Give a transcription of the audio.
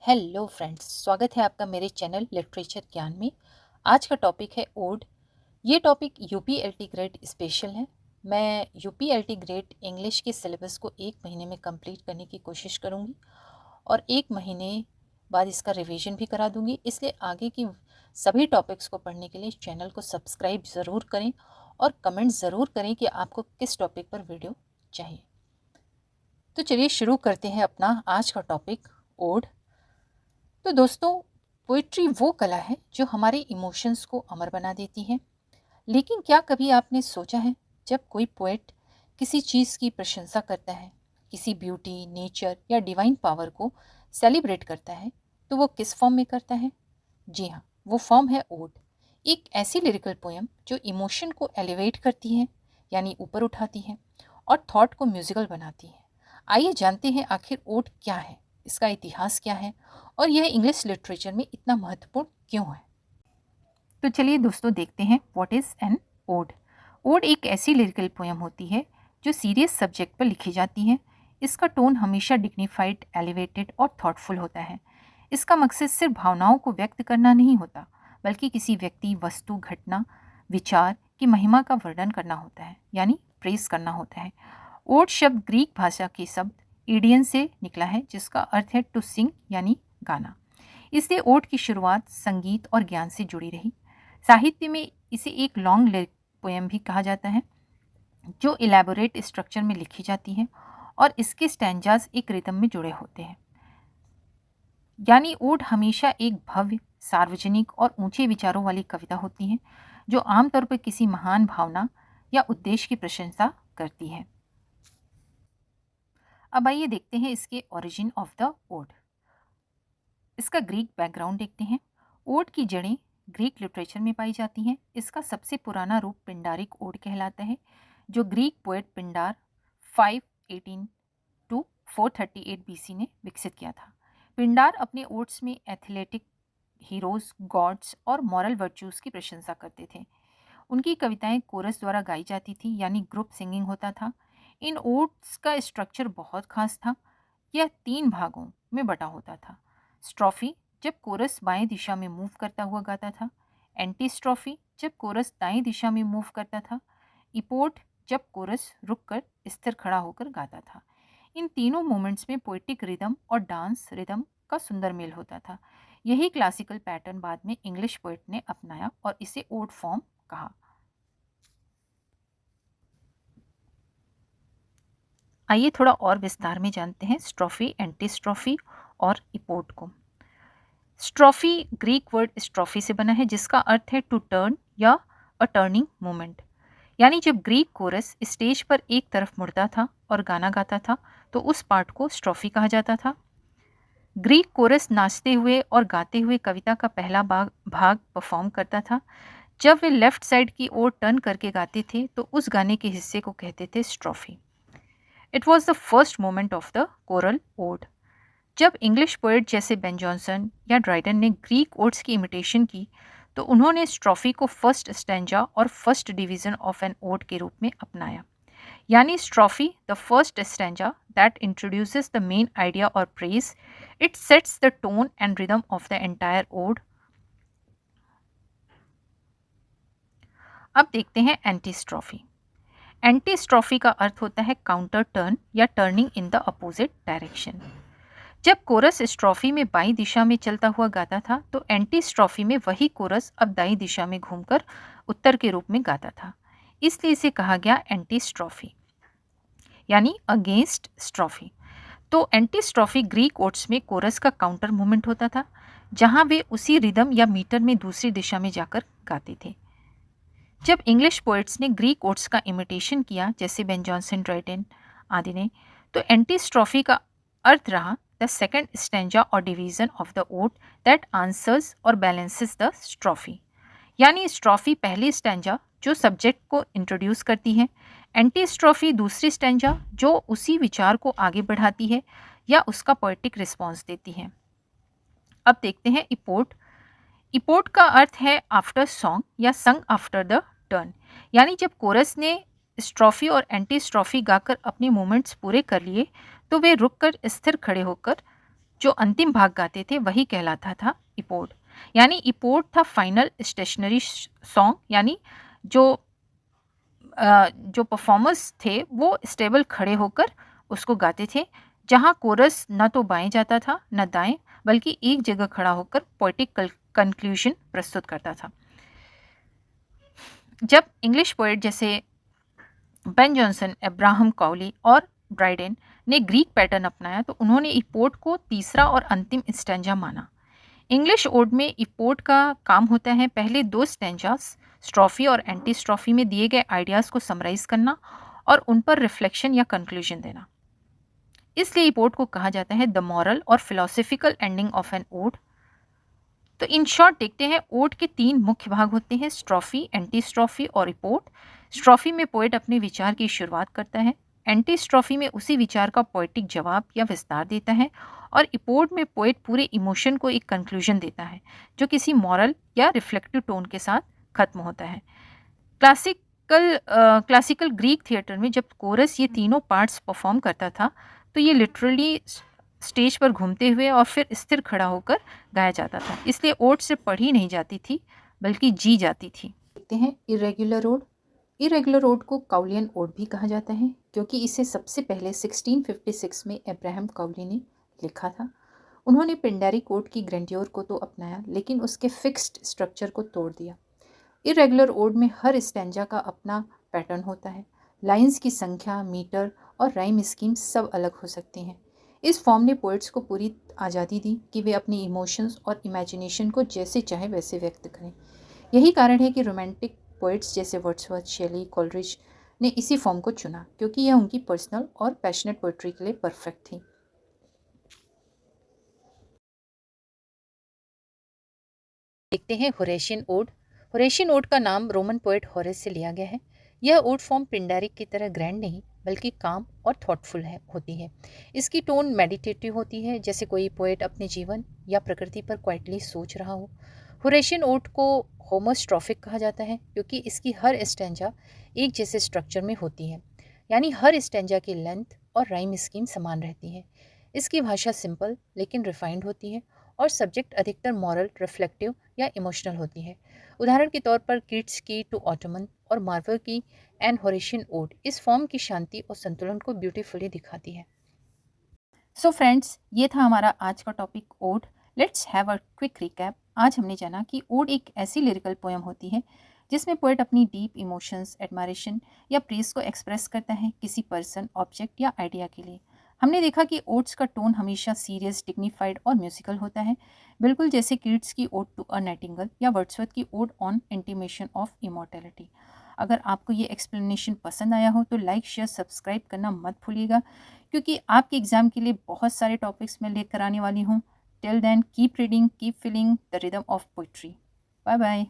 Hello friends, स्वागत है आपका मेरे चैनल लिटरेचर ज्ञान में। आज का टॉपिक है ओड। ये टॉपिक यूपीएलटी ग्रेड स्पेशल है। मैं यूपीएलटी ग्रेड इंग्लिश के सिलेबस को 1 महीने में कंप्लीट करने की कोशिश करूँगी और 1 महीने बाद इसका रिवीजन भी करा दूँगी। इसलिए आगे की सभी टॉपिक्स को पढ़ने के लिए चैनल को सब्सक्राइब ज़रूर करें और कमेंट ज़रूर करें कि आपको किस टॉपिक पर वीडियो चाहिए। तो चलिए शुरू करते हैं अपना आज का टॉपिक, ओड। तो दोस्तों, पोइट्री वो कला है जो हमारे इमोशंस को अमर बना देती है। लेकिन क्या कभी आपने सोचा है, जब कोई पोएट किसी चीज़ की प्रशंसा करता है, किसी ब्यूटी, नेचर या डिवाइन पावर को सेलिब्रेट करता है, तो वो किस फॉर्म में करता है? जी हाँ, वो फॉर्म है ओड। एक ऐसी लिरिकल पोएम जो इमोशन को एलिवेट करती है, यानी ऊपर उठाती है, और थॉट को म्यूजिकल बनाती है। आइए जानते हैं आखिर ओड क्या है, इसका इतिहास क्या है और यह इंग्लिश लिटरेचर में इतना महत्वपूर्ण क्यों है। तो चलिए दोस्तों, देखते हैं what is an ode. Ode एक ऐसी लिरिकल पोएम होती है जो सीरियस सब्जेक्ट पर लिखी जाती है। इसका टोन हमेशा डिग्निफाइड, एलिवेटेड और थॉटफुल होता है। इसका मकसद सिर्फ भावनाओं को व्यक्त करना नहीं होता, बल्कि किसी व्यक्ति, वस्तु, घटना, विचार की महिमा का वर्णन करना होता है, यानी प्रेस करना होता है। ओड शब्द ग्रीक भाषा के शब्द ईडियन से निकला है, जिसका अर्थ है टू सिंग, यानी गाना। इसलिए ओड की शुरुआत संगीत और ज्ञान से जुड़ी रही। साहित्य में इसे एक लॉन्ग लिरिक पोएम भी कहा जाता है, जो इलेबोरेट स्ट्रक्चर में लिखी जाती है और इसके स्टैंजास एक रिदम में जुड़े होते हैं। यानी ओड हमेशा एक भव्य, सार्वजनिक और ऊंचे विचारों वाली कविता होती है, जो आमतौर पर किसी महान भावना या उद्देश्य की प्रशंसा करती है। अब आइए देखते हैं इसके ओरिजिन ऑफ द ओड। इसका ग्रीक बैकग्राउंड देखते हैं। ओड की जड़ें ग्रीक लिटरेचर में पाई जाती हैं। इसका सबसे पुराना रूप पिंडारिक ओड कहलाता है, जो ग्रीक पोएट पिंडार 518 टू 438 बीसी ने विकसित किया था। पिंडार अपने ओड्स में एथलेटिक, हीरोज, गॉड्स और मॉरल वर्च्यूज की प्रशंसा करते थे। उनकी कविताएं कोरस द्वारा गाई जाती थी, यानी ग्रुप सिंगिंग होता था। इन ओड्स का स्ट्रक्चर बहुत खास था। यह 3 भागों में बटा होता था। स्ट्रॉफी, जब कोरस बाएं दिशा में मूव करता हुआ गाता था। एंटी स्ट्रॉफी, जब कोरस दाएं दिशा में मूव करता था। इपोट, जब कोरस रुककर स्थिर खड़ा होकर गाता था। इन तीनों मोमेंट्स में पोएटिक रिदम और डांस रिदम का सुंदर मेल होता था। यही क्लासिकल पैटर्न बाद में इंग्लिश पोएट ने अपनाया और इसे ओड फॉर्म कहा। आइए थोड़ा और विस्तार में जानते हैं स्ट्रॉफी, एंटी स्ट्रॉफी और इपोट को। स्ट्रॉफी ग्रीक वर्ड स्ट्रॉफी से बना है, जिसका अर्थ है टू टर्न या अ टर्निंग मोमेंट। यानी जब ग्रीक कोरस स्टेज पर एक तरफ मुड़ता था और गाना गाता था, तो उस पार्ट को स्ट्रॉफी कहा जाता था। ग्रीक कोरस नाचते हुए और गाते हुए कविता का पहला भाग परफॉर्म करता था। जब वे लेफ्ट साइड की ओर टर्न करके गाते थे, तो उस गाने के हिस्से को कहते थे strophe. It was the first moment of the choral ode. जब इंग्लिश पोएट जैसे बेन जॉनसन या ड्राइडन ने ग्रीक ओड्स की इमिटेशन की, तो उन्होंने स्ट्रॉफी को फर्स्ट स्टैंजा और first division of an ode के रूप में अपनाया। यानी strophe, the first stanza that introduces the main idea और praise, it sets the tone and rhythm of the entire ode. अब देखते हैं एंटी स्ट्रॉफी। एंटी स्ट्रॉफी का अर्थ होता है काउंटर टर्न या turning in the opposite direction. जब कोरस स्ट्रॉफी में बाईं दिशा में चलता हुआ गाता था, तो एंटी स्ट्रॉफी में वही कोरस अब दाईं दिशा में घूमकर उत्तर के रूप में गाता था। इसलिए इसे कहा गया एंटी स्ट्रॉफी, यानी अगेंस्ट स्ट्रॉफी। तो एंटी स्ट्रॉफी ग्रीक ओड्स में कोरस का काउंटर मूवमेंट होता था, जहां वे उसी रिदम या मीटर में दूसरी दिशा में जाकर गाते थे। जब इंग्लिश पोएट्स ने ग्रीक ओड्स का इमिटेशन किया, जैसे बेन जॉनसन, ड्राइडन आदि ने, तो एंटी स्ट्रॉफी का अर्थ रहा द सेकेंड स्टैंजा और division of the ode that answers और बैलेंसेस द स्ट्रॉफी। यानी स्ट्रॉफी पहली स्टैंजा जो सब्जेक्ट को इंट्रोड्यूस करती है, एंटी स्ट्रॉफी दूसरी स्टैंजा जो उसी विचार को आगे बढ़ाती है या उसका पोएटिक रिस्पॉन्स देती है। अब देखते हैं इपोट। इपोट का अर्थ है आफ्टर सॉन्ग या संग आफ्टर द टर्न। यानी जब कोरस ने स्ट्रॉफी और एंटी स्ट्रॉफी गाकर अपने मोमेंट्स पूरे कर लिए, तो वे रुककर स्थिर खड़े होकर जो अंतिम भाग गाते थे वही कहलाता था इपोड। यानी इपोड था फाइनल स्टेशनरी सॉन्ग, यानी जो जो परफॉर्मर्स थे वो स्टेबल खड़े होकर उसको गाते थे, जहाँ कोरस न तो बाएं जाता था न दाएं, बल्कि एक जगह खड़ा होकर पोएटिक कंक्लूजन प्रस्तुत करता था। जब इंग्लिश पोएट जैसे बेन जॉनसन, अब्राहम कॉवली और ड्राइडेन ने ग्रीक पैटर्न अपनाया तो उन्होंने इपोड को तीसरा और अंतिम स्टैंजा माना। इंग्लिश ओड में इपोड का काम होता है पहले दो स्टैंजास स्ट्रॉफी और एंटी स्ट्रॉफी में दिए गए आइडियाज़ को समराइज करना और उन पर रिफ्लेक्शन या कंक्लूजन देना। इसलिए इपोड को कहा जाता है द मॉरल और philosophical ending of an ode. तो इन शॉर्ट देखते हैं, ओड के तीन मुख्य भाग होते हैं, स्ट्रॉफी, एंटी स्ट्रॉफी और इपोड। स्ट्रॉफी में पोएट अपने विचार की शुरुआत करता है, एंटी स्ट्रॉफी में उसी विचार का पोएटिक जवाब या विस्तार देता है, और इपोड में पोएट पूरे इमोशन को एक कंक्लूजन देता है जो किसी मॉरल या रिफ्लेक्टिव टोन के साथ खत्म होता है। क्लासिकल ग्रीक थिएटर में जब कोरस ये तीनों पार्ट्स परफॉर्म करता था तो ये लिटरली स्टेज पर घूमते हुए और फिर स्थिर खड़ा होकर गाया जाता था। इसलिए ओड से पढ़ी नहीं जाती थी बल्कि जी जाती थी। देखते हैं इरेगुलर ओड। इरेगुलर ओड को काउलियन ओड भी कहा जाता है क्योंकि इसे सबसे पहले 1656 में अब्राहम काउली ने लिखा था। उन्होंने पिंडारिक ओड की ग्रैंडियोर को तो अपनाया लेकिन उसके फिक्स्ड स्ट्रक्चर को तोड़ दिया। इरेगुलर ओड में हर स्टैंजा का अपना पैटर्न होता है। लाइंस की संख्या, मीटर और राइम स्कीम सब अलग हो सकती हैं। इस फॉर्म ने पोइट्स को पूरी आज़ादी दी कि वे अपनी इमोशंस और इमेजिनेशन को जैसे चाहे वैसे व्यक्त करें। यही कारण है कि रोमांटिक पोइट्स जैसे वर्ड्सवर्थ, शेली, कोलरिज ने इसी फॉर्म को चुना क्योंकि यह उनकी पर्सनल और पैशनेट पोइट्री के लिए परफेक्ट थी। देखते हैं होरेशियन ओड। होरेशियन ओड का नाम रोमन पोएट होरेस से लिया गया है। यह ओड फॉर्म पिंडारिक की तरह ग्रैंड नहीं बल्कि काम और थॉटफुल होती है। इसकी टोन मेडिटेटिव होती है, जैसे कोई पोएट अपने जीवन या प्रकृति पर क्वाइटली सोच रहा हो। होरेशियन ओड को होमोस्ट्रॉफिक कहा जाता है क्योंकि इसकी हर स्टैंजा एक जैसे स्ट्रक्चर में होती है, यानी हर स्टैंजा की लेंथ और राइम स्कीम समान रहती है। इसकी भाषा सिंपल लेकिन रिफाइंड होती है और सब्जेक्ट अधिकतर मॉरल, रिफ्लेक्टिव या इमोशनल होती है। उदाहरण के तौर पर किट्स की टू ऑटोमन और मार्वल की एन होरेशियन ओड इस फॉर्म की शांति और संतुलन को ब्यूटीफुली दिखाती है। सो फ्रेंड्स, ये था हमारा आज का topic ode. Let's have a quick recap. आज हमने जाना कि ओड एक ऐसी लिरिकल पोएम होती है जिसमें पोएट अपनी डीप इमोशंस, एडमायरेशन या प्रेज को एक्सप्रेस करता है किसी पर्सन, ऑब्जेक्ट या आइडिया के लिए। हमने देखा कि ओड्स का टोन हमेशा सीरियस, डिग्निफाइड और म्यूजिकल होता है, बिल्कुल जैसे कीट्स की ओड टू अ नाइटिंगेल या वर्ड्सवर्थ की odd on intimation of immortality. अगर आपको ये एक्सप्लेनेशन पसंद आया हो तो लाइक, शेयर, सब्सक्राइब करना मत भूलिएगा क्योंकि आपके एग्ज़ाम के लिए बहुत सारे टॉपिक्स मैं लेकर आने वाली हूँ। Till then keep reading, keep feeling the rhythm of poetry. Bye bye.